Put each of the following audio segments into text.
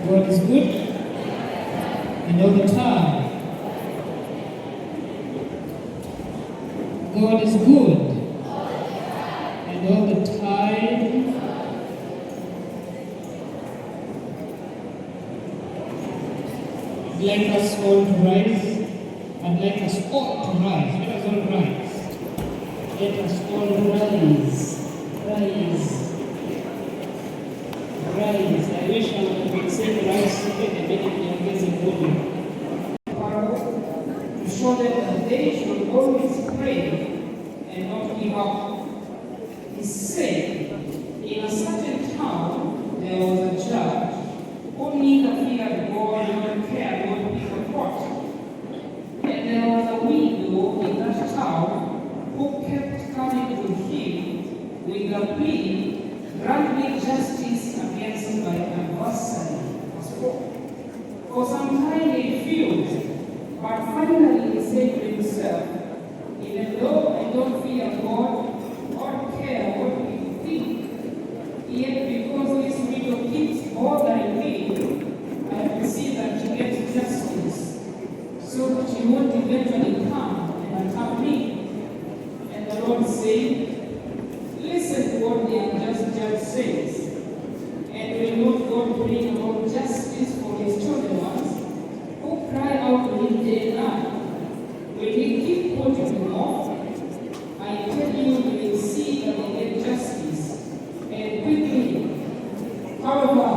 God is good and all the time. God is good and all the time. I'd like us all to rise. I'd like us all to rise. Let us all rise. Let us all rise. Rise. Rise. I wish I would say rise and immediately against the body. To show them that they should always pray and not give up. He said, in a certain town there was a judge who neither feared God nor cared what people thought. And there was a widow in that town who kept coming to him with the plea, grant me justice against my adversary. For some time he refused, but finally he said to himself, even though I don't fear God or care what people think, yet because this widow keeps bothering me, I have to see that she gets justice, so that she won't eventually come and attack me. And the Lord said, listen to what the unjust judge says, and will not God bring about justice for his chosen ones, who cry out to him day and night? Will he keep putting them off? I tell you, we will see that they get justice, and quickly. However,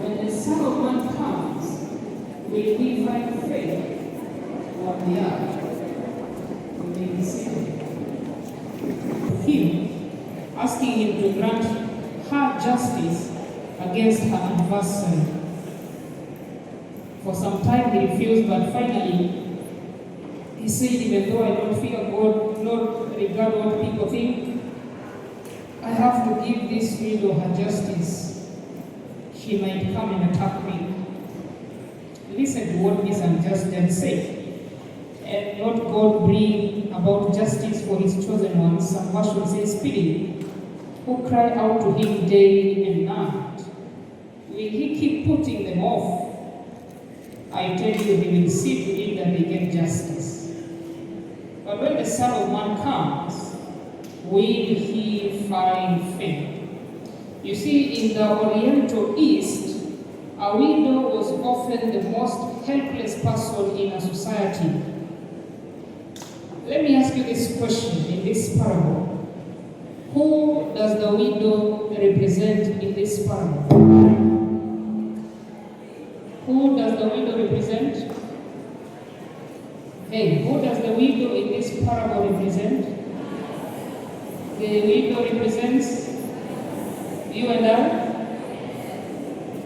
when the Son of Man comes, will he find faith on the earth? We may be seated. Him, asking him to grant her justice against her adversary. For some time he refused, but finally he said, even though I don't fear God, nor regard what people think, I have to give this widow her justice. She might come and attack me. Listen to what this unjust judge said. And not God bring about justice for his chosen ones. Some version says, speedily, who cry out to him day and night. Will he keep putting them off? I tell you, he will see to it that they get justice. But when the Son of Man comes, will he find faith? You see, in the Oriental East, a widow was often the most helpless person in a society. Let me ask you this question in this parable. Who does the widow represent in this parable? Who does the widow represent? Hey, who does the widow in this parable represent? The widow represents you and I?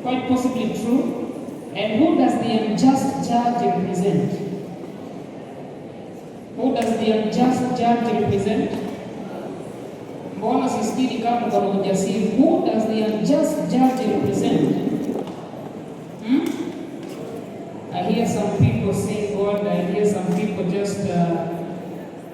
Quite possibly true. And who does the unjust judge represent? Who does the unjust judge represent? Mbona sisikii kama kuna ujasiri? Who does the unjust judge represent? I hear some people say God, I hear some people just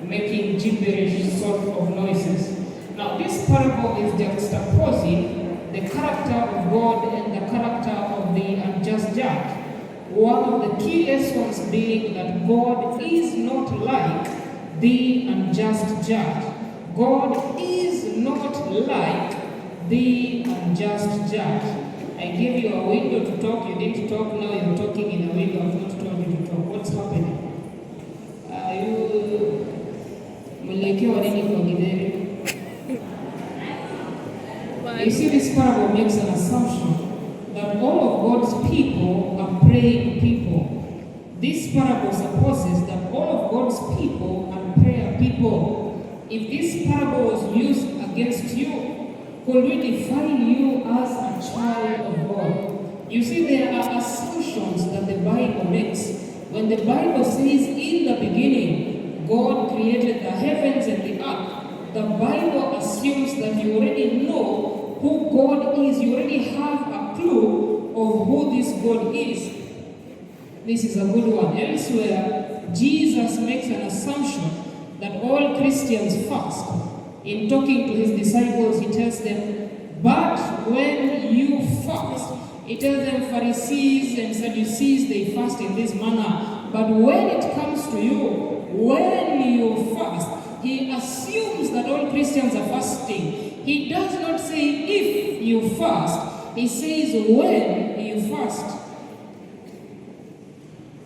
making gibberish sort of noises. Now this parable is juxtaposing the character of God and the character of the unjust judge. One of the key lessons being that God is not like the unjust judge. God is not like the unjust judge. I gave you a window to talk, you didn't talk, now you're talking in a window I've not told you to talk. What's happening? You see, this parable makes an assumption that all of God's people are praying people. This parable supposes that all of God's people are prayer people. If this parable was used against you, could we define you as a child of God? You see, there are assumptions that the Bible makes. When the Bible says, in the beginning, God created the heavens and the earth, the Bible assumes that you already know who God is. You already have a clue of who this God is. This is a good one. Elsewhere, Jesus makes an assumption that all Christians fast. In talking to his disciples, he tells them, but when you fast, It tells them Pharisees and Sadducees, they fast in this manner. But when it comes to you, when you fast, he assumes that all Christians are fasting. He does not say if you fast, he says when you fast.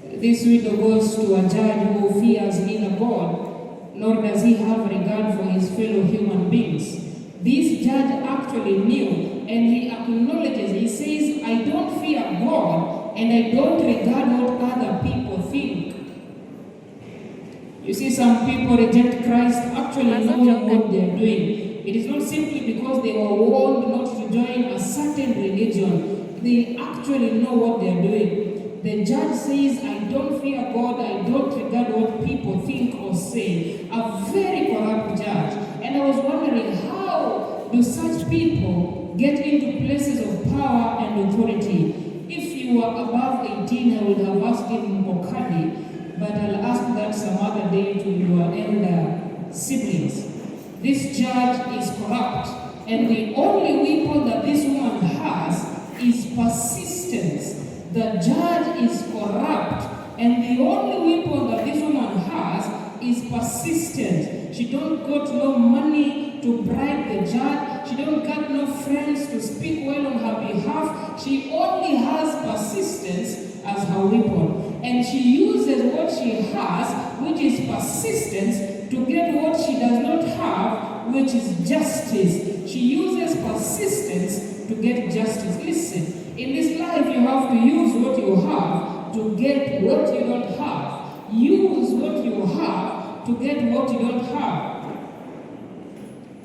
This widow goes to a judge who fears neither God, nor does he have regard for his fellow human beings. This judge actually knew, and he acknowledges, he says, I don't fear God, and I don't regard what other people think. You see, some people reject Christ actually knowing what they are doing. It is not simply because they were warned not to join a certain religion. They actually know what they are doing. The judge says, I don't fear God, I don't regard what people think or say. A very corrupt judge. And I was wondering, how do such people get into places of power and authority? If you were above 18, I would have asked him Mokadi, but I'll ask that some other day to your elder siblings. This judge is corrupt, and the only weapon that this woman has is persistence. The judge is corrupt, and the only weapon that this woman has is persistence. She don't got no money to bribe the judge. She don't got no friends to speak well on her behalf. She only has persistence as her weapon. And she uses what she has, which is persistence, to get what she does not have, which is justice. She uses persistence to get justice. Listen. In this life, you have to use what you have to get what you don't have. Use what you have to get what you don't have.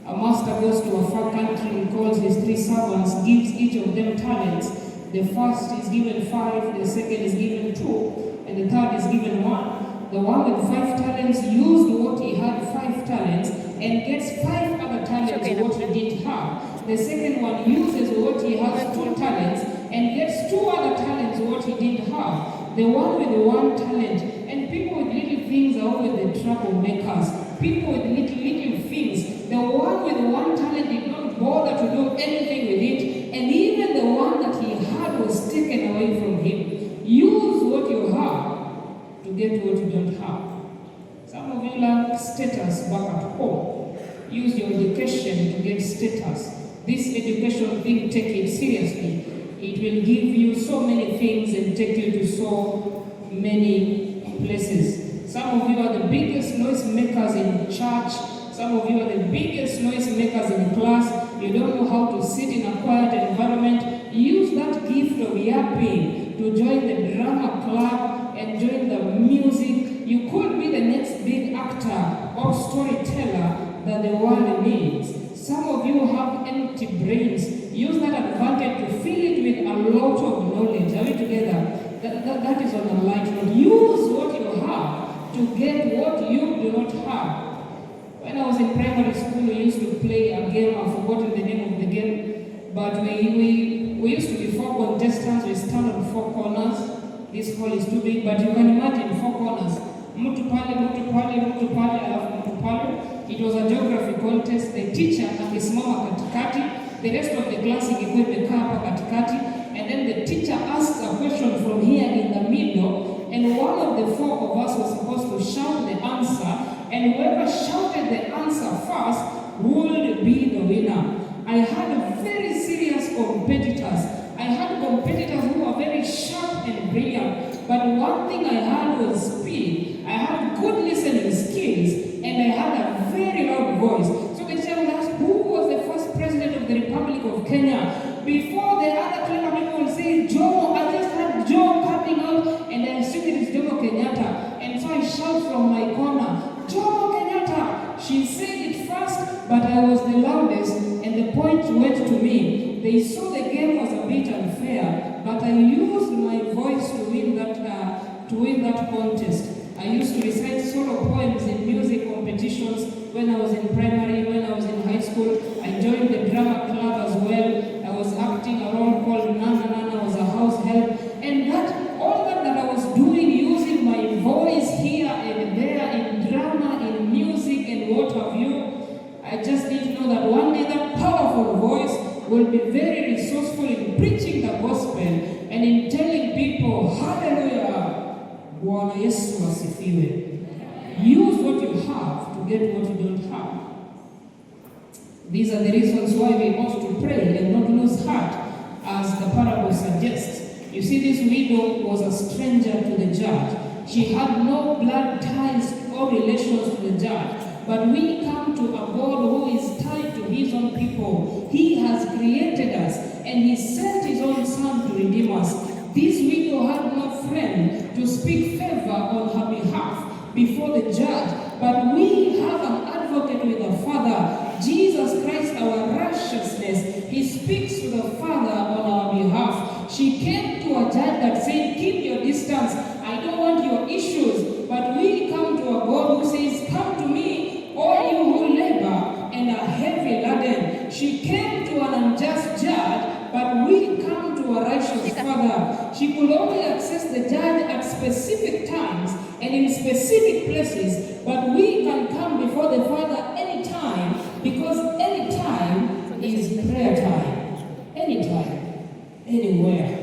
A master goes to a far country, calls his 3 servants, gives each of them talents. The first is given 5, the second is given 2, and the third is given 1. The one with 5 talents used what he had 5 talents and gets 5 other talents what he didn't have. The second one uses what he has 2 talents and gets 2 other talents what he didn't have. The one with the 1 talent, and people with little things are always the troublemakers. People with little things. The one with the 1 talent did not bother to do anything with it, and even the one that he had was taken away from him. Use what you have to get what you don't have. Some of you lack status back at home. Use your education to get status. This education thing, take it seriously. It will give you so many things and take you to so many places. Some of you are the biggest noise makers in church. Some of you are the biggest noise makers in class. You don't know how to sit in a quiet environment. Use that gift of yapping to join the drama club and join the music. You could be the next big actor or storyteller that the world needs. Some of you have empty brains. Use that advantage to fill it with a lot of knowledge. Are we together? That is on the light note. Use what you have to get what you do not have. When I was in primary school, we used to play a game. I've forgotten the name of the game. But we used to be 4 contestants. We stand on 4 corners. This hall is too big, but you can imagine 4 corners. Mtu pale, mtu pale, mtu pale, alafu mtu pale. It was a geography contest. The teacher akisimama katikati, the rest of the class ingekuwa imekaa hapa katikati, and then the teacher asks a question from here in the middle, and one of the 4 of us was supposed to shout the answer, and whoever shouted the answer first would be the winner. I had very serious competitors. I had competitors who were very sharp and brilliant, but one thing I had was speed. I had good listening skills, and I had a very loud voice. So the teacher would ask, who was the first president of the Republic of Kenya? Before the other clever people would say, Jomo, I just had Joe coming out, and I assumed it is Jomo Kenyatta. And so I shout from my corner, Jomo Kenyatta! She said it first, but I was the loudest, and the point went to me. They saw the game was a bit unfair, but I used my voice to win that contest. I used to recite solo poems in music competitions when I was in primary, when I was in high school. I joined the drama club as well. I was acting a role called Nana Nana, I was a house help. And all that I was doing, using my voice here and there in drama, in music and what have you, I just didn't know that one day that powerful voice will be very resourceful in preaching the gospel and in telling people, hallelujah, Bwana Yesu asifiwe. Use what you have to get what you don't have. These are the reasons why we ought to pray and not lose heart, as the parable suggests. You see, this widow was a stranger to the judge. She had no blood ties or relations to the judge. But we come to a God who is tied to his own people. He has created us, and he sent his own son to redeem us. This widow had no friend to speak favor on her behalf before the judge. But we have an advocate with the Father, Jesus Christ, our righteousness. He speaks to the Father on our behalf. She came to a judge that said, keep your distance. I don't want your issues. But we come to a God who says, come to me, all you who labor and are heavy laden. She came to an unjust judge, but we come to a righteous Father. She could only access the judge at specific times and in specific places, but we can come before the Father anytime, because any time is prayer time. Anytime, anywhere.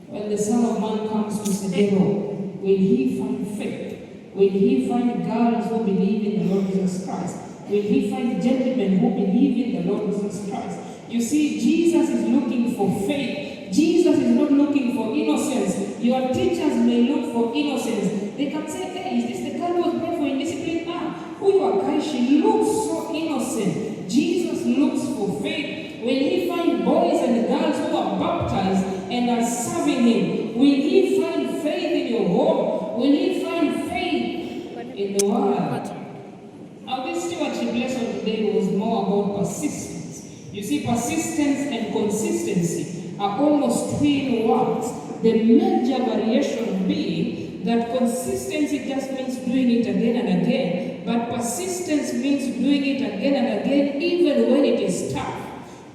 When the Son of Man comes to Sedero, will he find faith? Will he find girls who believe in the Lord Jesus Christ? Will he find gentlemen who believe in the Lord Jesus Christ? You see, Jesus is looking for faith. Jesus is not looking for innocence. Your teachers may look for innocence. They can say, hey, is this the girl who was brought for indiscipline? Who you are, guys? She looks so innocent. Jesus looks for faith. Will he find boys and girls who are baptized and are serving him? Will he find faith in your home? Will he find faith in the world? Now, this stewardship lesson today was more about persistence. You see, persistence and consistency are almost twin words. The major variation being that consistency just means doing it again and again, but persistence means doing it again and again, even when it is tough.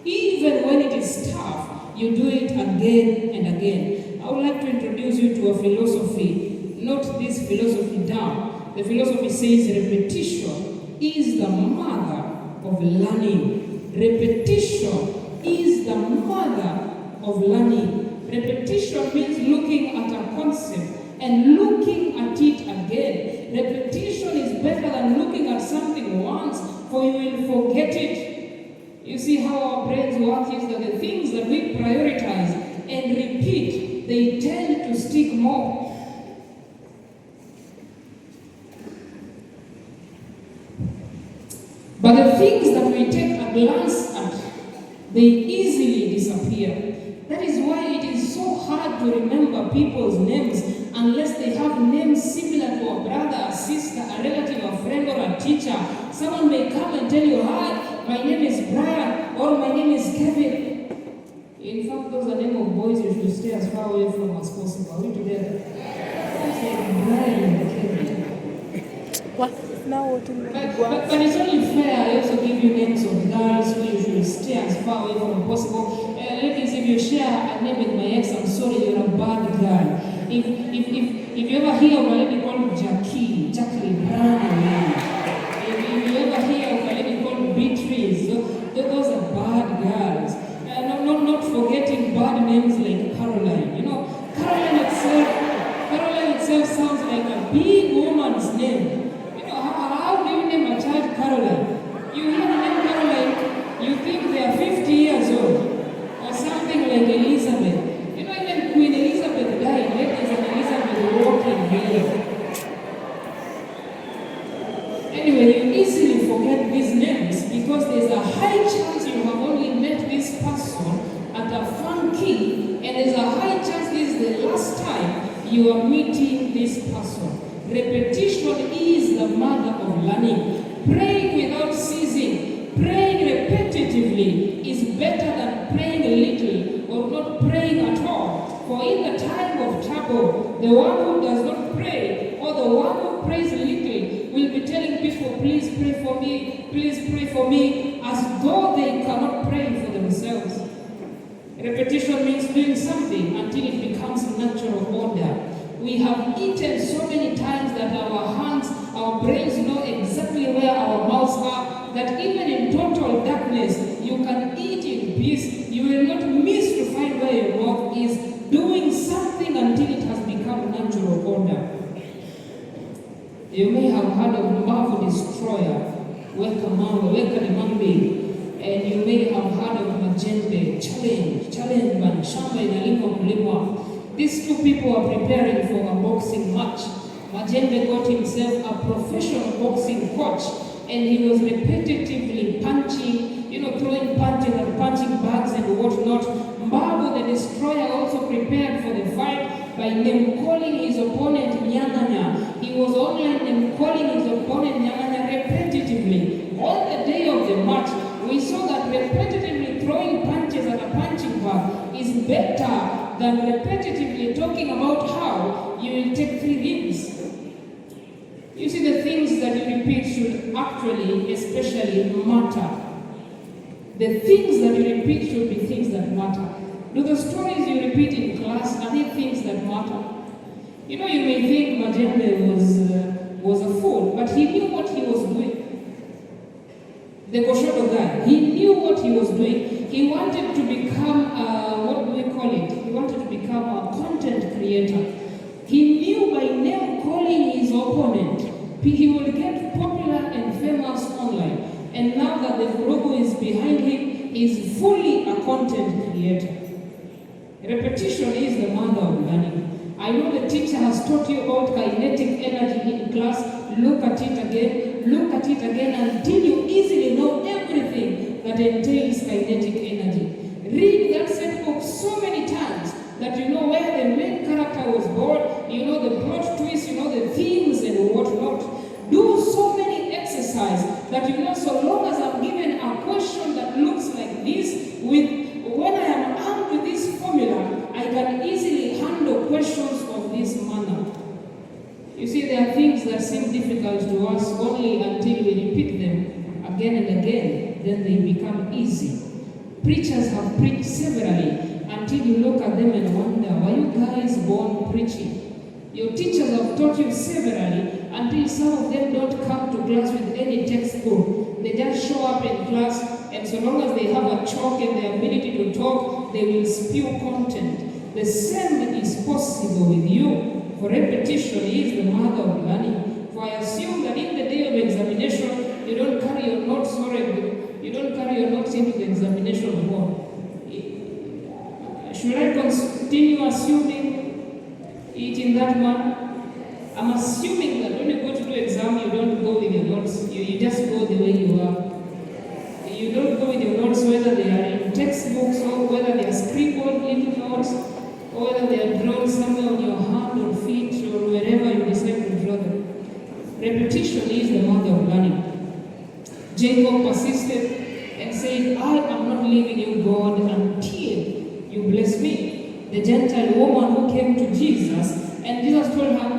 Even when it is tough, you do it again and again. I would like to introduce you to a philosophy. Note this philosophy down. The philosophy says repetition is the mother of learning. Repetition is the mother of learning. Repetition means looking at a concept and looking at it again. Repetition is better than looking at something once, for you will forget it. You see how our brains work is that the things that we prioritize and repeat, they tend to stick more. But the things that we take a glance at, they easily disappear. That is why it is so hard to remember people's names unless they have names similar to a brother, a sister, a relative, a friend, or a teacher. Someone may come and tell you, hi, my name is Brian, or my name is Kevin. In fact, those are names of boys you should stay as far away from as possible. Are we together? Brian and Kevin. What? But it's only fair I also give you names of girls who you should stay as far away from as possible. Like if you share a name with my ex, I'm sorry, you're a bad girl. If you ever hear of a lady called Jacqueline, run. If you ever hear of a lady called Beatrice, those are bad girls. Not forgetting bad names like Caroline. You know, Caroline itself sounds like a big woman's name. How do you name a child Caroline? You hear the name Caroline, you think they are 50 years old, or something like Elizabeth. You know, even Queen Elizabeth died, yet there's an Elizabeth walking here. Anyway, you easily forget these names because there's a high chance you have only met this person at a funky, and there's a high chance this is the last time you are meeting this person. Repetition is the mother of learning. Praying without ceasing, praying repetitively is better than praying little or not praying at all. For in the time of trouble, the one who does not pray or the one who prays little will be telling people, please pray for me, as though they cannot pray for themselves. Repetition means doing something until it becomes natural order. We have eaten so many times that our hands, our brains know exactly where our mouths are, that even in total darkness, you can eat in peace is doing something until it has become natural order. You may have heard of Mbavu Destroyer, Weka ni Mambi, and you may have heard of Majembe, Challenge Man, Shamba Inalimwa Mlimwa. These two people are preparing for a boxing match. Majembe got himself a professional boxing coach, and he was repetitively punching, throwing punches and punching bags and whatnot. Mbavu the Destroyer also prepared for the fight by name-calling his opponent Nyang'anya. He was online name-calling his opponent Nyang'anya repetitively. On the day of the match, we saw that repetitively throwing punches at a punching bag is better than repetitively talking about how you will take 3 wins. You see, the things that you repeat should actually, especially matter. The things that you repeat should be things that matter. Do the stories you repeat in class, are they things that matter? You may think Majembe was a fool, but he knew what he was doing. The Koshoto guy, he knew what he was doing. He wanted to become, He wanted to become a content creator. He knew by name calling his opponent, he would get popular and famous online. And now that the logo is behind him, he is fully a content creator. Repetition is the mother of learning. I know the teacher has taught you about kinetic energy in class. Look at it again until you easily know everything that entails kinetic energy. Read that set book so many times that you know where the main character was born, you know the plot twist, you know the themes and whatnot. Do so many exercises that you know so long as I'm given a question that looks like this, when I am armed with this formula, I can easily handle questions of this manner. You see, there are things that seem difficult to us only until we repeat them again and again, then they become easy. Preachers have preached severally until you look at them and wonder, were you guys born preaching? Your teachers have taught you severally until some of them don't come to class with any textbook. They just show up in class, and so long as they have a chalk and the ability to talk, they will spew content. The same is possible with you. For repetition is the mother of learning. For I assume that in the day of examination, you don't carry your notes into the examination hall. Should I continue assuming it in that manner? I'm assuming that when you go to do exam, you don't go with your notes. You just go the way you are. You don't go with your notes whether they are in textbooks or whether they are scribbled little notes or whether they are drawn somewhere on your hand or feet or wherever you decide to draw them. Repetition is the mother of learning. Jacob persisted and said, I am not leaving you, God, until you bless me. The Gentile woman who came to Jesus, and Jesus told her,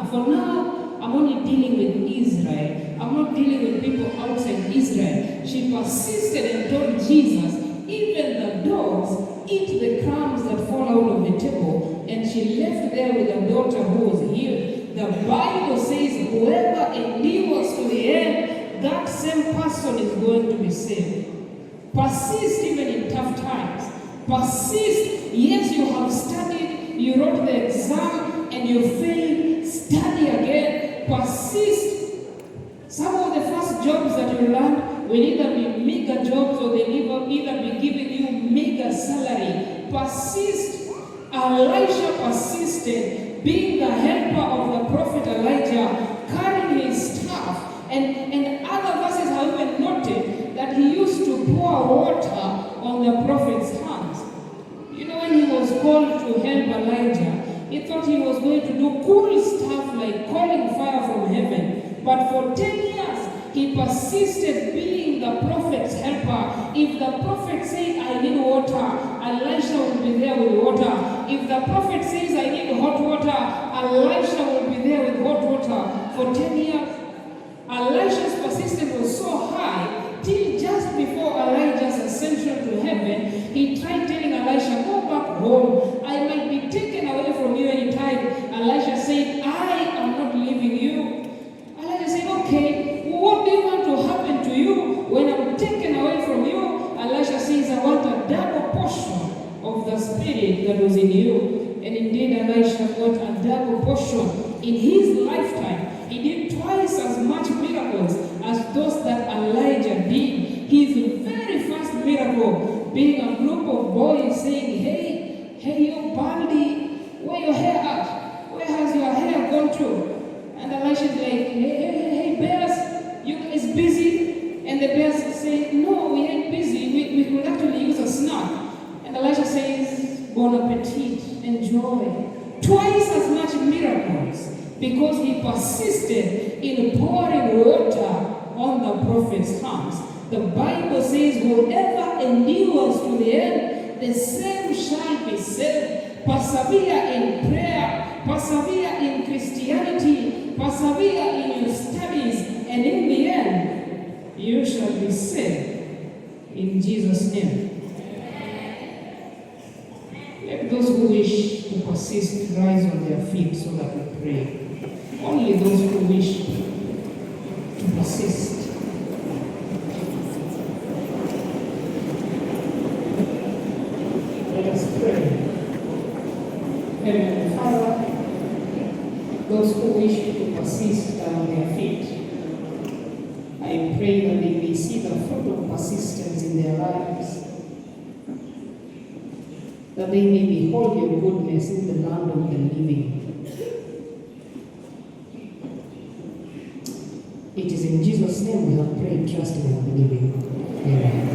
for now, I'm only dealing with Israel. I'm not dealing with people outside Israel. She persisted and told Jesus, even the dogs eat the crumbs that fall out of the table, and she left there with a daughter who was healed. The Bible says, whoever endures to the end, that same person is going to be saved. Persist even in tough times. Persist. Yes, you have studied, you wrote the exam, and you failed. Study again. Persist. Some of the first jobs that you learn will either be mega jobs or they will either be giving you mega salary. Persist. Elisha persisted, being the helper of the prophet Elijah, carrying his staff. And other verses have even noted that he used to pour water on the prophet's hands. You know, when he was called to help Elijah, he thought he was going to do cool stuff like calling fire from heaven. But for 10 years, he persisted being the prophet's helper. If the prophet says, I need water, Elisha will be there with water. If the prophet says, I need hot water, Elisha will be there with hot water. For 10 years, Elisha's persistence was so high, till just before Elijah's ascension to heaven, he tried telling Elisha, go back home. I might be taken away from you anytime. Elisha said, I am not leaving you. Elijah said, okay, what do you want to happen to you when I'm taken away from you? Elisha says, I want a double portion of the the Spirit that was in you. And indeed, Elisha got a double portion in his lifetime. He did twice as much miracles as those that Elijah did. His very first miracle being a group of boys saying, hey, you baldy, where your hair at? Where has your hair gone to? And Elisha's like, hey, bears, you guys busy? And the bears say, no, we ain't busy. We could actually use a snack. And Elisha says, bon appetit, enjoy. Twice as much miracles because he persisted in pouring water on the prophet's hands. The Bible says, whoever endures to the end, the same shall be saved. Persevere in prayer, persevere in Christianity, persevere in your studies, and in the end, you shall be saved. In Jesus' name. Let those who wish to persist rise on their feet so that we pray. Only those who wish to persist. Let us pray. Heavenly Father, those who wish to persist are on their feet. I pray that they may see the fruit of persistence in their lives, that they may behold your goodness in the land of the living. It is in Jesus' name we have prayed, trusting and believing. Amen.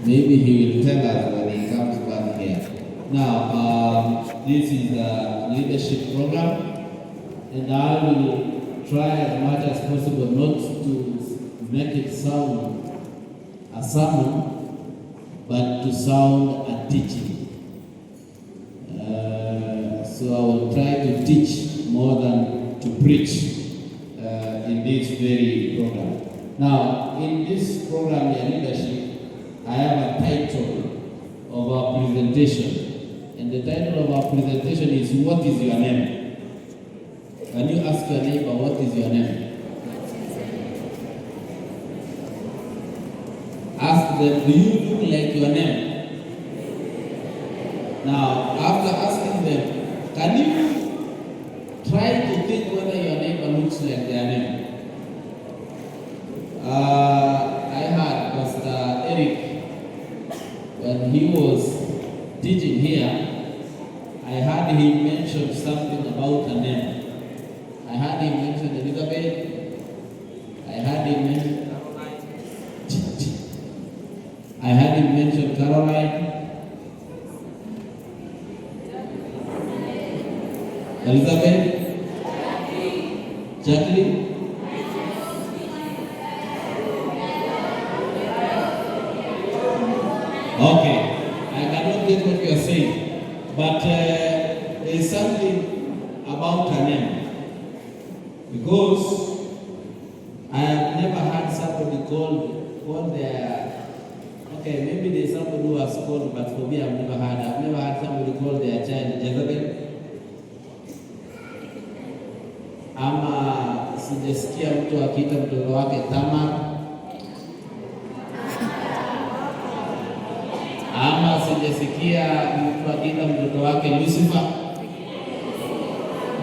Maybe he will tell us when he comes back here. Now, this is a leadership program, and I will try as much as possible not to make it sound a sermon, but to sound a teaching. So I will try to teach more than to preach in this very program. Now, in this program, your leadership, I have a title of our presentation. And the title of our presentation is, "What is your name?" Can you ask your neighbor, what is your name? Ask them, do you look like your name? Now, after asking them, can you try to think whether your neighbor looks like their name? I heard Pastor Eric, when he was teaching here, I heard him mention something about a name. I heard him mention Elizabeth. I heard him mention Caroline. Elizabeth? Jacqueline? Okay, I cannot get what you are saying, but there is something about her name. Because I have never had somebody called their, okay, maybe there's somebody who has called, but for me I've never had somebody call their child Jezebel. Ama sijasikia mtu akiita mtoto wake Tamar. Ama sijasikia mtu akiita mtoto wake Lucifer.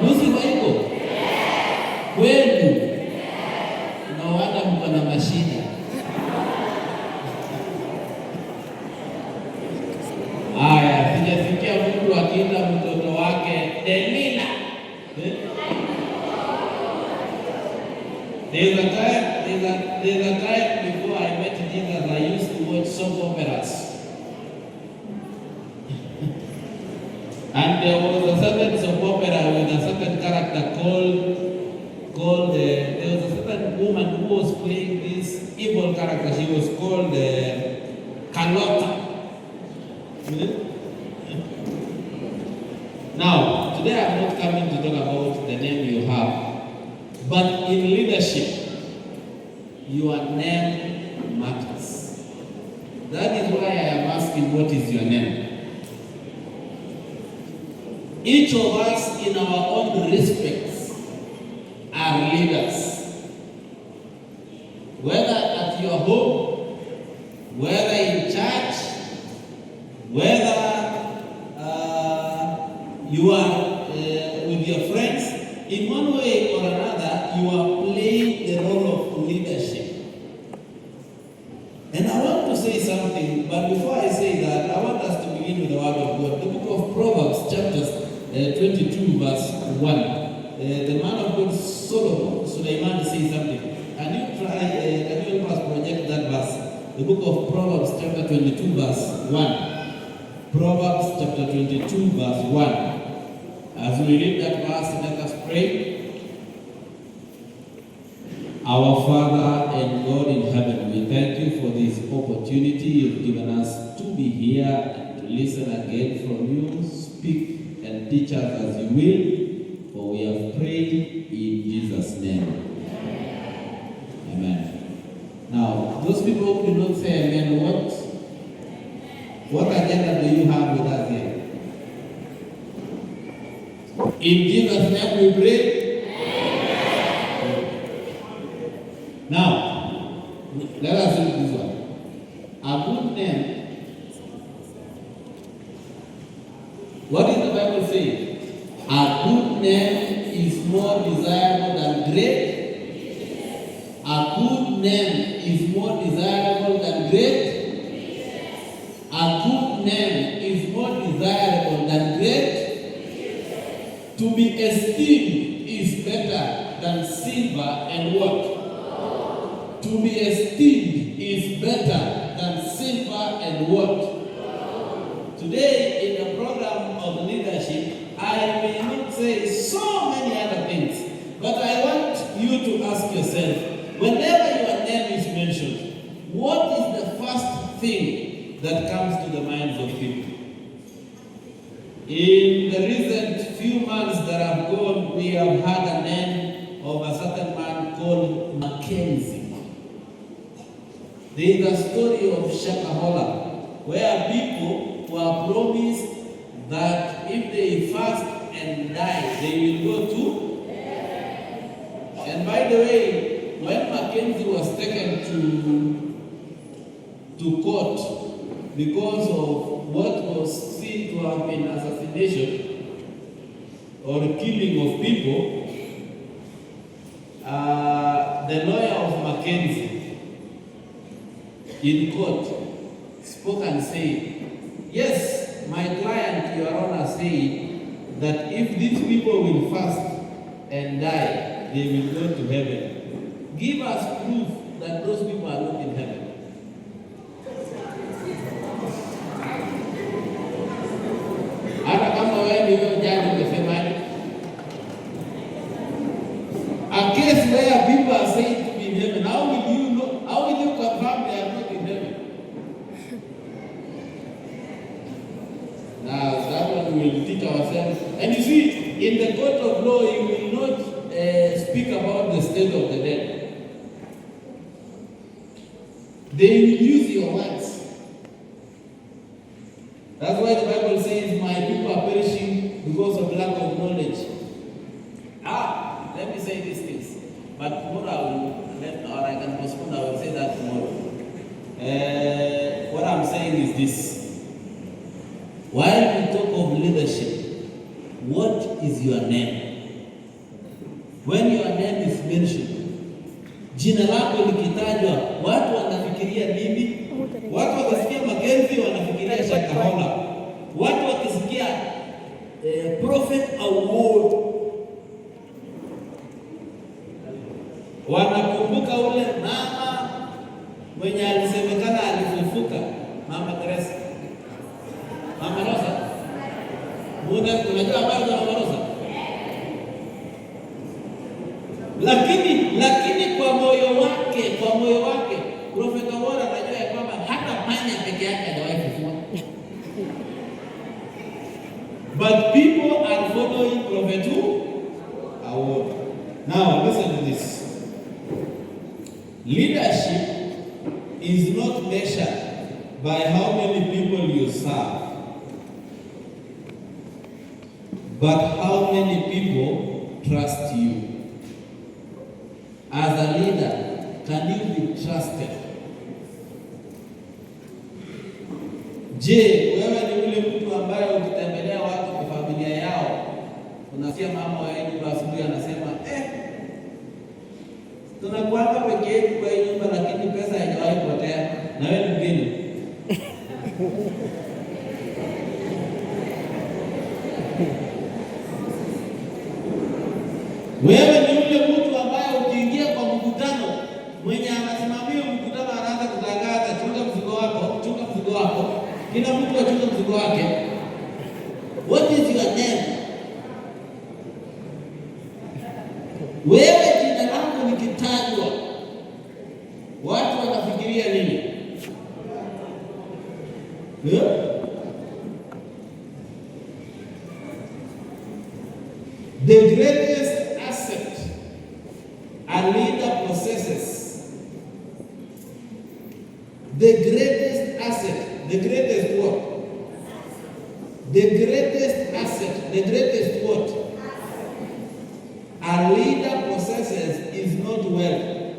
Lucifer iko? Kweli? Na wada mko na mashida. Aya, sijasikia mtu akiita mtoto wake Delila. There's a time before I met Jesus, I used to watch soap operas. And there was a certain soap opera with a certain character called there was a certain woman who was playing this evil character. She was called Carlotta. Now, today I'm not coming to talk about the name you have. But in leadership, your name matters. That is why I am asking, what is your name? Each of us, in our own respects, are leaders. Whether at your home, whether in church, whether you are with your friends, in one way or another, you are playing the role of leadership. And I want to say something, but before I say that, I want us to begin with the word of God. The book of Proverbs, chapter 22, verse 1. The man of God, Sulaiman, says something. Can you help us project that verse? The book of Proverbs, chapter 22, verse 1. Proverbs, chapter 22, verse 1. As we read that verse, let us pray. Our Father and God in heaven, we thank you for this opportunity you've given us to be here and to listen again from you. Speak and teach us as you will, for we have prayed in Jesus' name. Amen. Now, those people who do not say amen, what agenda do you have with us here? In Jesus' name we pray. Now, let us read this one. A good name. What is the Bible saying? A good name is more desirable than great. A good name is more desirable than great. A good name is more desirable than great. To be esteemed is better than silver and what? To be esteemed is better than silver and what? Today, in the program of leadership, I may not say so many other things, but I want you to ask yourself, whenever your name is what is the first thing that comes to the minds of people? In the recent few months that have gone, we have had a name of a certain man called Mackenzie. There is a story of Shakahola, where people were promised that if they fast and die, they will go to. And by the way, when Mackenzie was taken to court because of what was seen to have been assassination or killing of people, the lawyer of Mackenzie in court spoke and said, yes, my client, Your Honor, said that if these people will fast and die, they will go to heaven. Give us proof that those people are not in heaven. Hata kama wewe ndio jaji umesemaje? A case where people are saying to be in heaven, how will you know? How will you confirm they are not in heaven? Now that one we will teach ourselves. And you see, in the court of law, you will not speak about the state of the dead. They will use your words. That's why the Bible says, my people are perishing because of lack of knowledge. Let me say these things. But tomorrow I will, or I can postpone, I will say that tomorrow. What I'm saying is this. While we talk of leadership, what is your name? When your name is mentioned, jina lako likitajwa, watu wanafikiria nini? Watu wakisikia Mackenzie wanafikiria Shakahola. Watu wakisikia Prophet Award wanakumbuka ule mama mwenye alisemekana alifufuka, Mama Teresa, Mama Rosa. Unajua habari za Mama Rosa? Lakini kwa moyo wake Prophet Award anajua ya kwamba hata panya peke yake hajawahi kufua. But people are following Prophet Award. Now listen to this. Leadership is not measured by how many people you serve, but how many people trust you. As a leader, can you be trusted? Je, wewe ni ule mtu ambaye ukitembelea watu kwa familia yao, unasikia mama wa nyumba asubuhi anasema, tunakuanga peke yetu kwa hii nyumba lakini pesa haijawahi potea, na wewe ni mgeni. Wewe ni ule mtu ambaye ukiingia kwa mkutano, mwenye anasimamia mkutano anaanza kutangaza, chunga mzigo wako, kila mtu achunga mzigo wake. What is your name? Wewe jina lako likitajwa, watu wanafikiria nini? The greatest asset a leader possesses, the greatest asset, the greatest what? The greatest asset, the greatest what? A leader possesses is not wealth.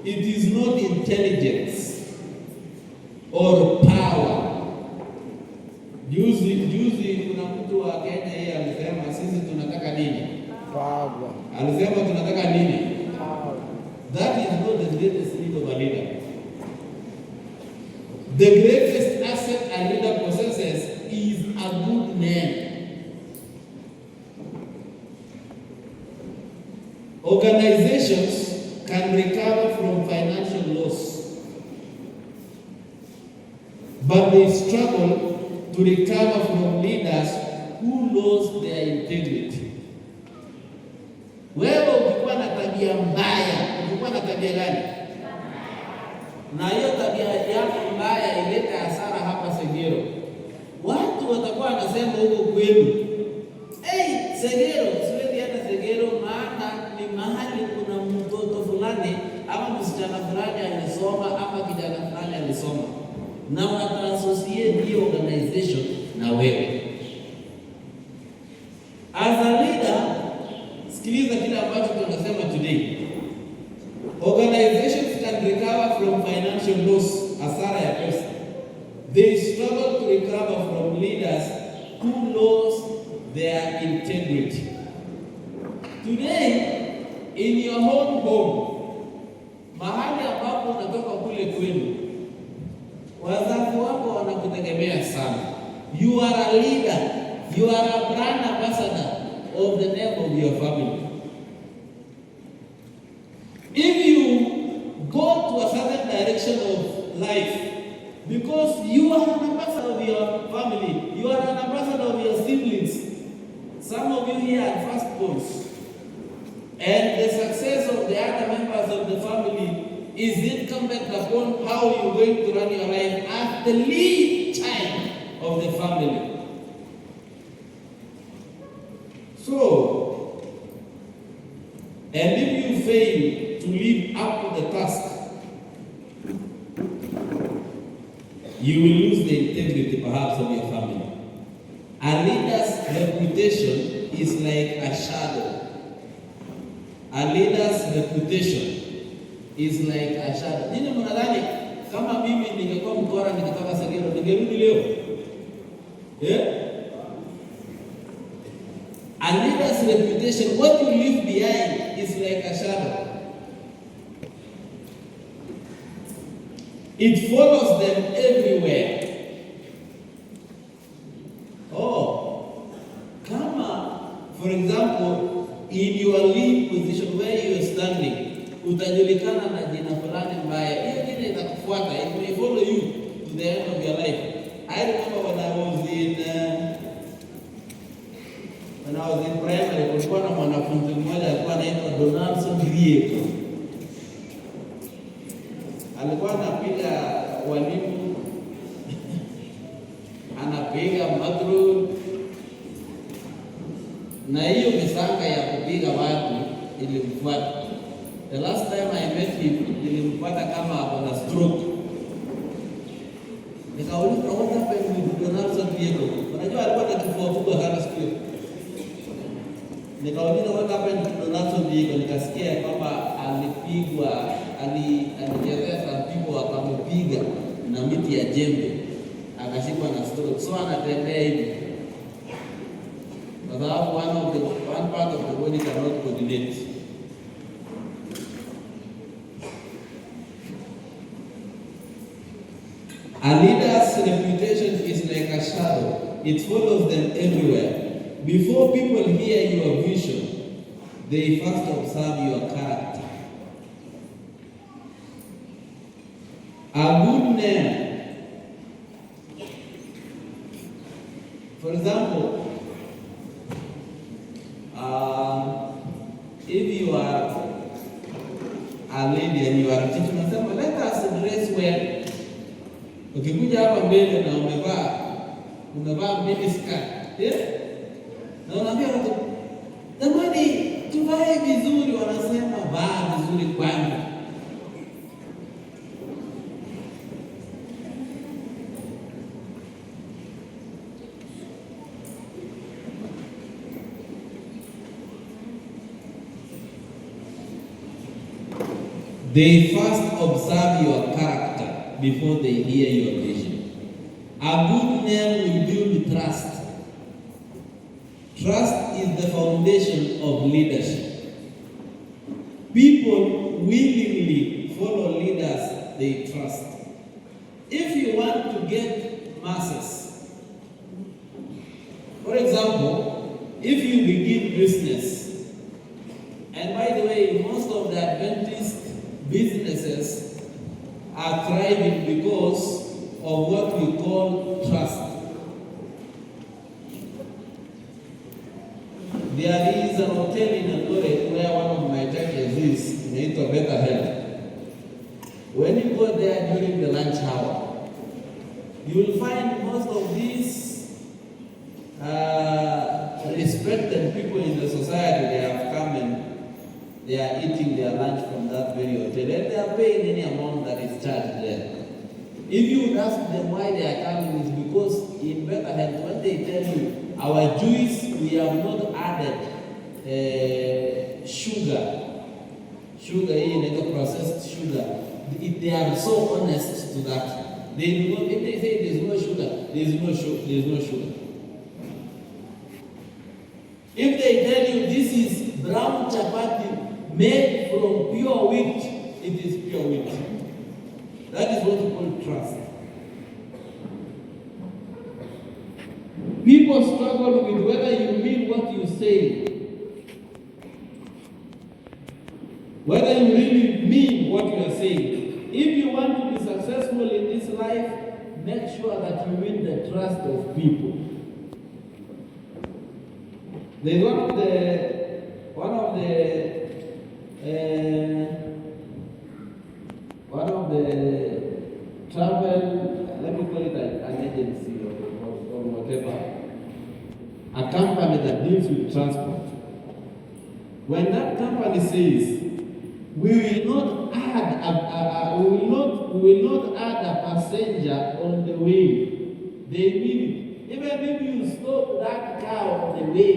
It is not intelligence or power. Juzi kuna mtu wa Kenya yeye alisema sisi tunataka nini? Power. Alisema tunataka nini? Power. That is not the greatest need of a leader. The greatest asset a leader possesses is a good name. Organizations can recover from financial loss, but they struggle to recover from leaders who lost their integrity. Wewe ukikuwa na tabia mbaya, ukikuwa na tabia gani? na hiyo tabia yako mbaya ilete hasara hapa Segero, watu watakuwa wanasema huko kwenu, hey, Segero, siwezi hata Segero, maana ni mahali kuna mtoto fulani ama msichana fulani alisoma ama kijana fulani alisoma, na unaassociate hiyo organization na wewe. As a leader, sikiliza kile ambacho tunasema today. Organizations can recover from financial loss, hasara ya pesa. They struggle to recover from leaders who lost their integrity. Today, in your own home, mahali ambapo unatoka kule kwenu, wazazi wako wanakutegemea sana. You are a leader. You are a brand ambassador of the name of your family. If you go to a certain direction of life, because you are an ambassador of your family, you are an ambassador of your siblings. Some of you here are firstborns, and the success of the other members of the family is incumbent upon how you're going to run your life as the lead child of the family. So, and if you fail to live up to the task, you will lose the integrity perhaps of your family. A leader's reputation is like a shadow. A leader's reputation is like a shadow. Nini mnadhani kama mimi ningekuwa mkora nikitoka Segero ningerudi leo? A leader's reputation, what you leave behind, is like a shadow. It follows them everywhere. Oh, kama, for example, in your lead position where you are standing, utajulikana na jina fulani mbaya. Hiyo jina itakufuata. It may follow you to the end of your life. I remember when I was in primary, kulikuwa na mwanafunzi mmoja alikuwa anaitwa Donaldson Rieko. Alikuwa anapiga walimu, anapiga madru, na hiyo misanga ya kupiga watu ilimfuata. The last time I met him, nilimpata kama ako na stroke. Nikauliza, what happened with Donaldson Rieko? Unajua alikuwa na kifua kubwa sana siku hiyo. Nikauliza, what happened with Donaldson Rieko? Nikasikia kwamba alipigwa, alichezea people wakampiga na miti ya jembe, akashikwa na stroke. So anatembea hivi, kwa sababu one part of the body cannot coordinate. A leader's reputation is like a shadow. It follows them everywhere. Before people hear your vision, they first observe your character. A good name. For example, if you are a lady and you are teaching, let us dress well. Ukikuja hapa mbele na umevaa mini skirt, na unaambia watu, jamani, tuvae vizuri, wanasema vaa vizuri kwanza. They first observe your character before they hear your vision. A good name will build trust. Trust is the foundation of leadership. People willingly follow leaders they trust. If you want to get masses, for example, if you begin business, and by the way, most of the Adventist businesses are thriving because of what we call trust. There is an hotel in Eldoret where one of my churches is, named Better Health. When you go there, during the lunch hour. You will find most of these respected people in the society, they have come and they are eating their lunch from that very hotel, and they are paying any amount that is charged there. If you would ask them why they are coming, it's because in Bethlehem, when they tell you, our Jews, we have not added sugar, processed sugar. If they are so honest to that, they do not. If they say there's no sugar, there's no sugar. If they tell you this is brown chapati made from pure wheat, it is pure wheat. That is what we call trust. People struggle with whether you mean what you say. Whether you really mean what you are saying. If you want to be successful in this life, make sure that you win the trust of people. There's one of the travel, let me call it an agency or whatever, a company that deals with transport. When that company says, we will not add a passenger on the way, they mean it. Even if you stop that car on the way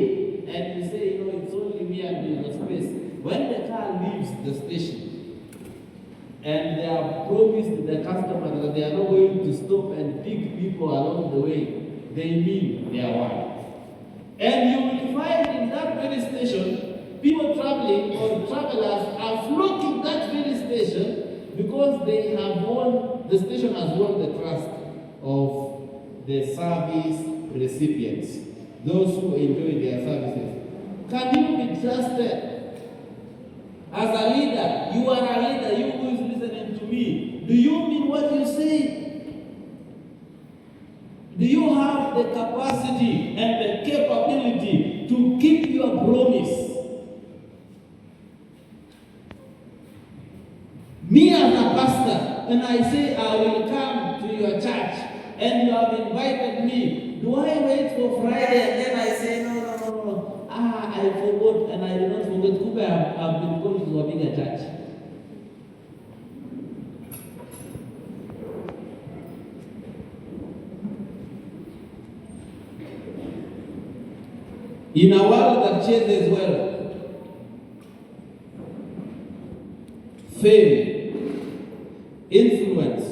and you say, it's only me and the space, when the car leaves the station and they have promised the customer that they are not going to stop and pick people along the way, they mean their word. And you will find in that very station, people traveling or travelers are flocking that very station because they have won, the station has won the trust of the service recipients, those who enjoy their services. Can you be trusted? As a leader, you are a leader, you who is listening to me. Do you mean what you say? Do you have the capacity and the capability to keep your promise? Me as a pastor, when I say I will come to your church and you have invited me, do I wait for Friday and then I say, no. I forgot and I did not forget. Kuba, I've been called to a bigger church. In a world that chases wealth, fame, influence,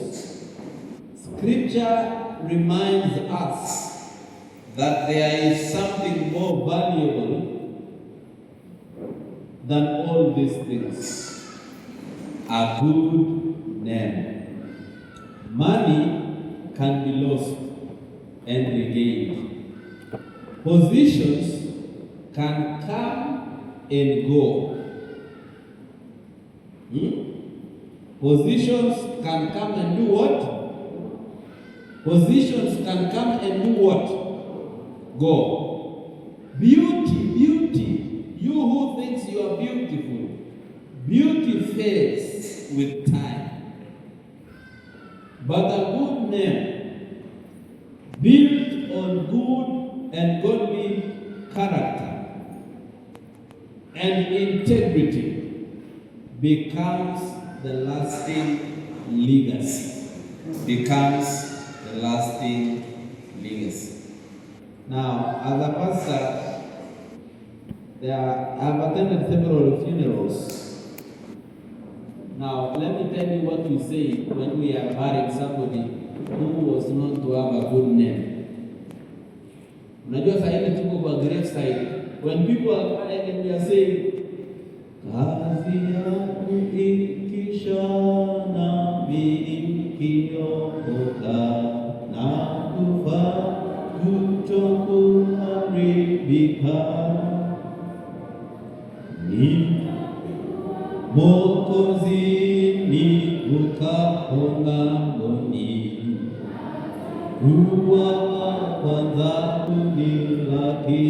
Scripture reminds us that there is something more valuable than all these things. A good name. Money can be lost and regained. Positions can come and go. Positions can come and do what? Positions can come and do what? Go. Beauty. You who thinks you are beautiful, beauty fades with time. But a good name, built on good and godly character and integrity, becomes the lasting legacy. Now, as a pastor, I've attended several funerals. Now, let me tell you what we say when we are burying somebody who was known to have a good name. Unajua saa ile tuko kwa graveside, when people are crying and we are saying, kazi yangu ikisha nami nikiokoka na kufa kutokuharibika, ni Mwokozini ukapong'amboni, kuwa wa kwanza kunilaki,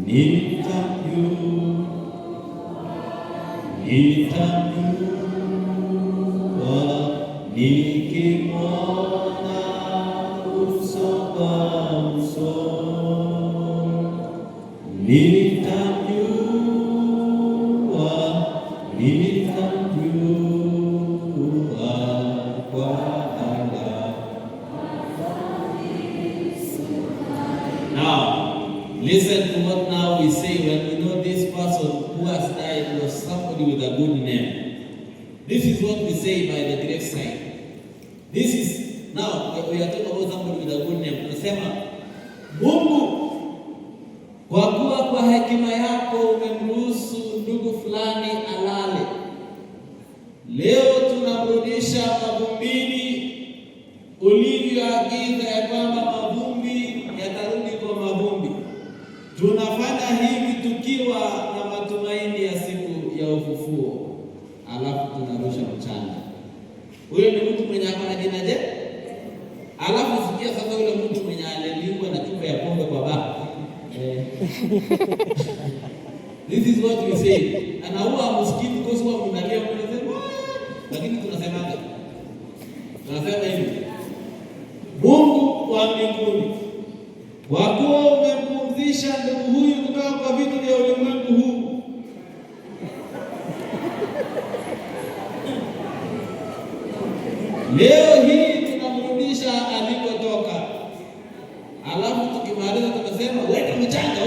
nitamjua nikimwona uso kwa uso, nitamjua kwa anga. Now, listen to what now we say when we know this person who has died was somebody with a good name. This is what we say by the graveside. This is, now we are talking about somebody with a good name. Tunasema, Mungu, kwa kuwa kwa hekima yako umemruhusu ndugu fulani alale, leo tunamrudisha mavumbini, ulivyoagiza ya kwamba mavumbi yatarudi kwa mavumbi. Tunafanya hivi tukiwa na matumaini ya siku ya ufufuo, alafu tunarusha mchanga. Huyo ni mtu mwenye hapana jina je? Alafu sikia sasa, yule mtu mwenye alilingwa na chupa ya pombe kwa baba. This is what we say. Anaua msikini because huwa mnalia mnasema, lakini tunasema hivi. Mungu wa mbinguni, kwa kuwa umempumzisha ndugu huyu kutoka kwa vitu vya ulimwengu huu, leo hii tunamrudisha alikotoka. Alafu tukimaliza tunasema weka mchanga.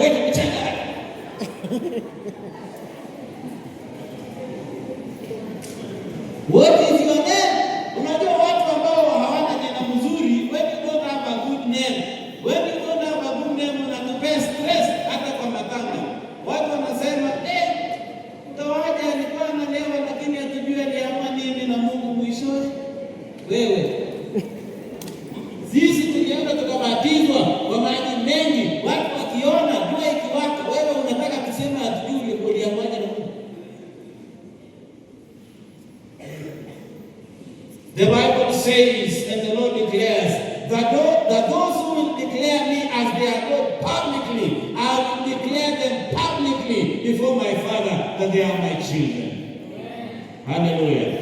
What is your name? Unajua watu ambao hawana jina mzuri, when you don't have a good name, unatupea stress hata kwa matanga. Watu wanasema mtawaje alikuwa analewa lakini hatujui aliamua nini na Mungu mwishowe. Wewe sisi tulienda tukabatizwa kwa maji mengi, watu wakiona jua ikiwaka, wewe unataka kusema hatujui uliamua na Mungu. The Bible says, and the Lord declares, that those who will declare me as their God publicly, I will declare them publicly before my Father that they are my children. Hallelujah.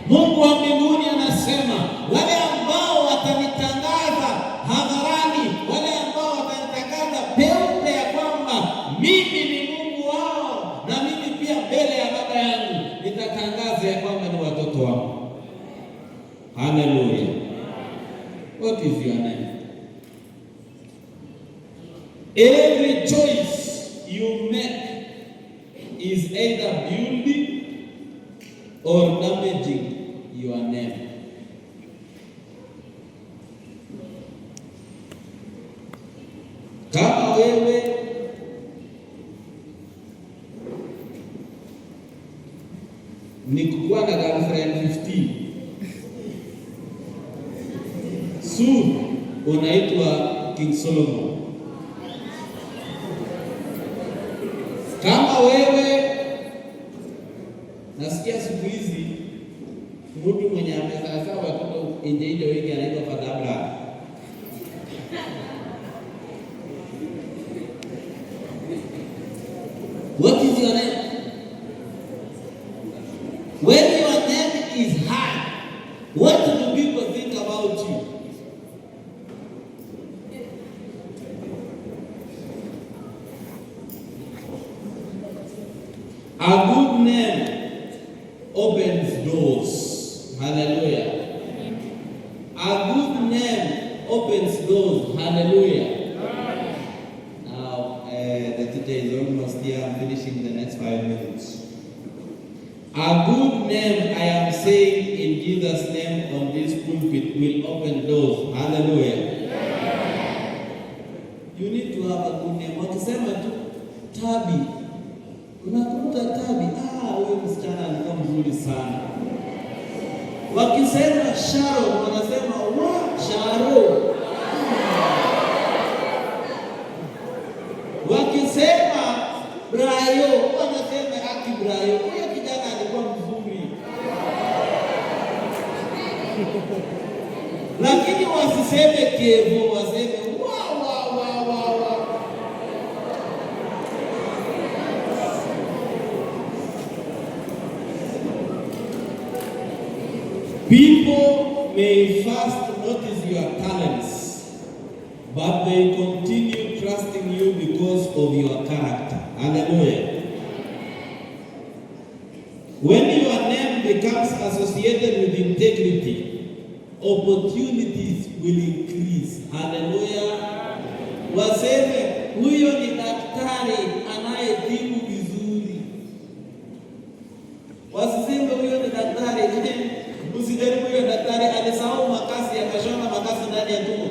Mungu wa mbinguni anasema, wale ambao watanitangaza hadharani, wale ambao watanitangaza peupe ya kwamba mimi ni Mungu wao na mimi pia mbele ya Baba yangu nitatangaza ya kwamba ni watoto wangu. Hallelujah. What is your name? Every choice you make is either building or damaging your name. Kama wewe ni kukuwa na girlfriend 15, soon unaitwa King Solomon. Kama wewe, nasikia siku hizi mtu mwenye amezaa watoto nje wengi anaitwa Father Abraham. What is your name? When your name is high, what do people think about you? A good name opens doors. Hallelujah. A good name opens doors. Hallelujah. Now, the teacher is almost here. I'm finishing the next 5 minutes. A good name, I am saying in Jesus' name on this pulpit, will open doors. Hallelujah. You need to have a good name. Wakisema tu Tabi, unakuta Tabi, huyo msichana alikuwa mzuri sana. Wakisema Sharon, wanasema Sharon. Wakisema Brayo, wanasema Aki Brayo. Huyo kijana alikuwa mzuri. Lakini wasiseme Kevo, waseme People may first notice your talents, but they continue trusting you because of your character. Hallelujah. When your name becomes associated with integrity, opportunities will increase. Hallelujah. Waseme huyo ni daktari anayetibu vizuri. Wasiseme huyo ni daktari, usidhani huyo daktari alisahau makasi akashona makasi ndani ya tumbo.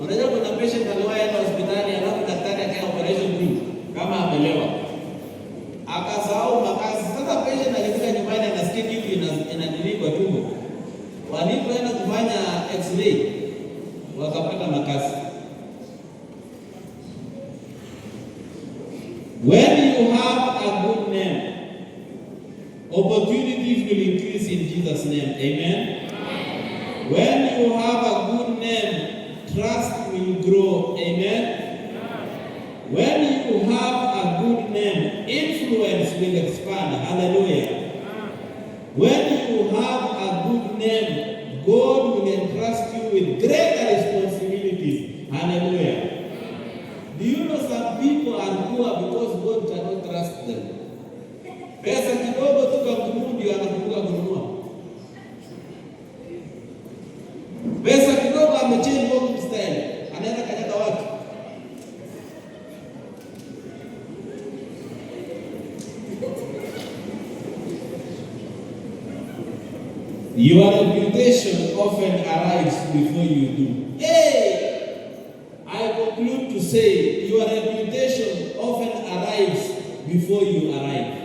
Unajua kuna patient aliwaenda hospitali alafu daktari akaenda operation room kama amelewa. Akasahau makasi. Sasa patient alifika nyumbani anasikia kitu inanili kwa tumbo. Walipoenda kufanya x-ray wakapata makasi. When you have a good name, opportunities will increase in Jesus' name. Amen. When you have a good name, trust will grow. Amen. When you have a good name, influence will expand. Hallelujah. When you have a good name, God will entrust you with greater responsibilities. Hallelujah. Do you know some people are poor because God cannot trust them? Pesa kidogo tu kwa kununua ndio anakumbuka kununua. Pesa kidogo amechange walking style. Anaweza kanyaga watu. Your reputation often arrives before you do. Hey! I conclude to say, your reputation often arrives before you arrive.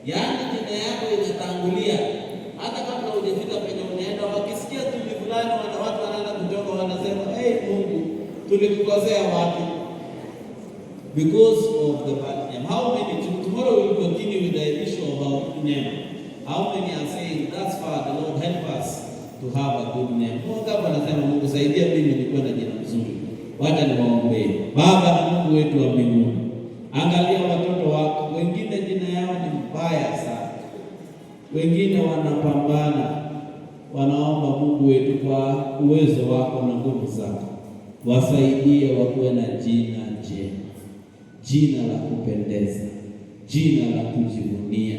Yaani jina yako inatangulia hata kabla hujafika penye unaenda. Wakisikia tu fulani watu wanaanza kutoka wanasema, hey Mungu, tulikukosea wapi? Because of the bad name. How many, tomorrow we will continue with the issue of our name. How many are saying, that's far, the Lord help us to have a good name? Mungu anasema, Mungu saidia mimi nikuwe na jina mzuri. Wacha niwaombee. Baba na Mungu wetu wa mbinguni, angalia watoto wako, wengine jina yao ni mbaya sana. Wengine wanapambana, wanaomba Mungu wetu kwa uwezo wako na nguvu zako, wasaidie wakuwe na jina njema, jina la kupendeza, jina la kujivunia,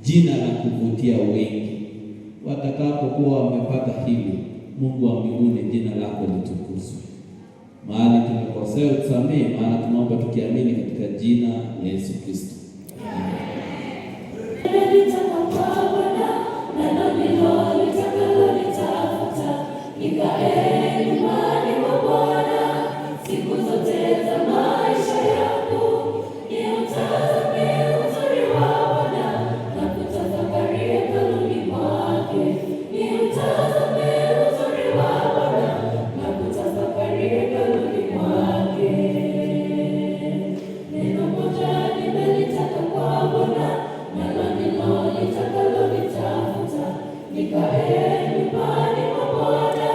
jina la kuvutia wengi. Watakapokuwa wamepata hili, Mungu wa mbinguni, jina lako litukuzwe. Mahali tumekosea utusamehe, maana tunaomba tukiamini katika jina la Yesu Kristo. Nikae nyumbani mwa Bwana.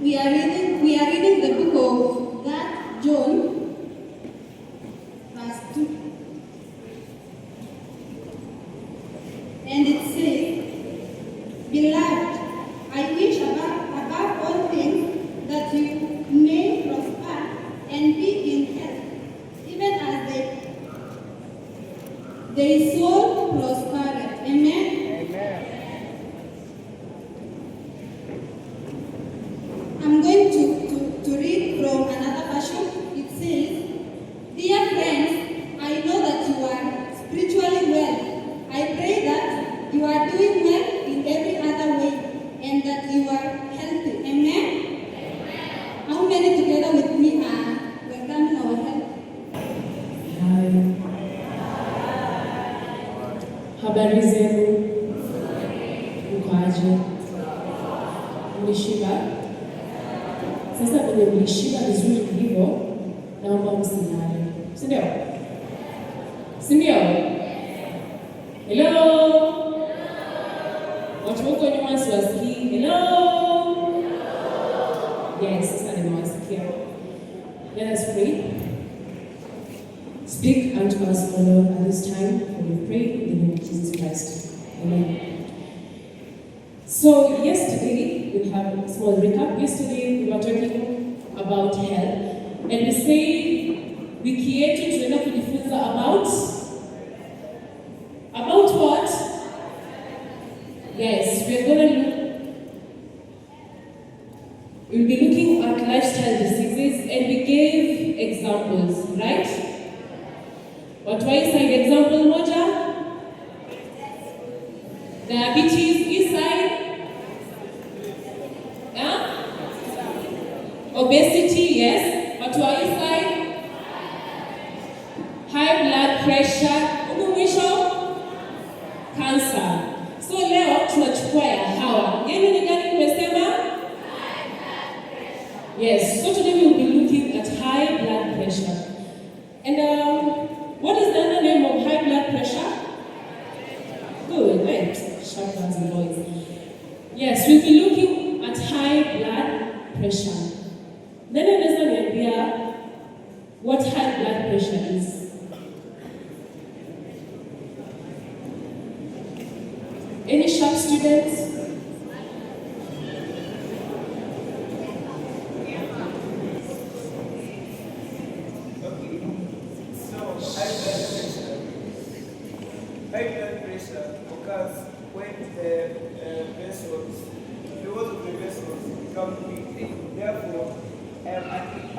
We are reading the book of that John, verse 2. And it says, Beloved, I wish above all things that you may prosper and be in health, even as their soul prospereth. Amen. I'm going to read from another version. It says, Dear friends, I know that you are spiritually well. I pray that you are doing well in every other way and that you are healthy. Amen? Amen. How many together with me are welcoming our health? Hi. Habari zenu? Ukoaje? Mlishiba? Sasa kwenye mlishiba vizuri hivyo, naomba msilale. Si ndio? Si ndio? Hello? Watu huko nyuma siwasikii. Hello? Yes, sasa nimewasikia. Let us pray. Speak unto us, O Lord, at this time, for we pray in the name of Jesus Christ. Amen. So yesterday, we have a small recap. Yesterday, we were talking about health, and we say wiki yetu tunaenda kujifunza about what? Yes, we'll be looking at lifestyle diseases, and we gave examples, right? What was side example moja? Diabetes, east side. Obesity, yes. What was east side? High blood pressure. Ugumisho? Cancer. So leo tunachukua ya hawa. Yenu ni gani nimesema? Yes. So today we will be looking at high blood pressure. And what is the other name of high blood pressure? Good, right? Sharp ones and boys. Yes, we'll be looking at high blood pressure. Then there's an idea what high blood pressure is. Any sharp students? High blood pressure occurs when the walls of the vessels become weak. Therefore, a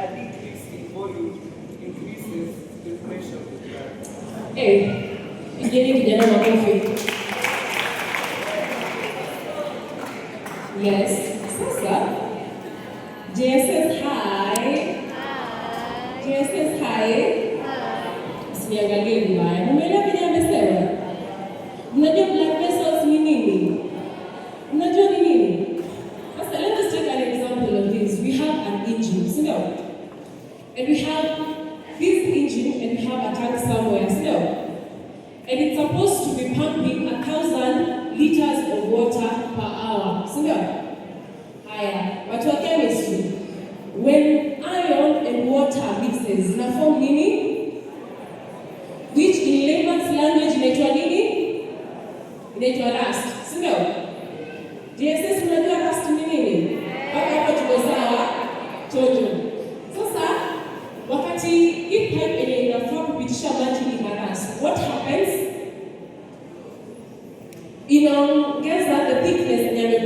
decrease in volume increases the pressure of the blood. Hey, pigeni kijana makofi. Yes. Sasa, JSS high. JSS high. Usiniangalie vibaya. Umeelewa vile amesema? Mnajua blood vessels ni nini? Mnajua ni nini? Sasa, let us take an example of this. We have an engine, you know? And we have this engine and we have a tank somewhere, you know? And it's supposed to be pumping 1,000 liters of water per hour, you know? Watu wa chemistry, when iron and water mixes, na form nini? Which in layman's inaitwa rust, si ndio? JSS unajua rust ni nini? Mpaka hapo tuko sawa? Jojo. Sasa wakati hii pipe yenye inafaa kupitisha maji ina rust, what happens? Inaongeza the thickness yenye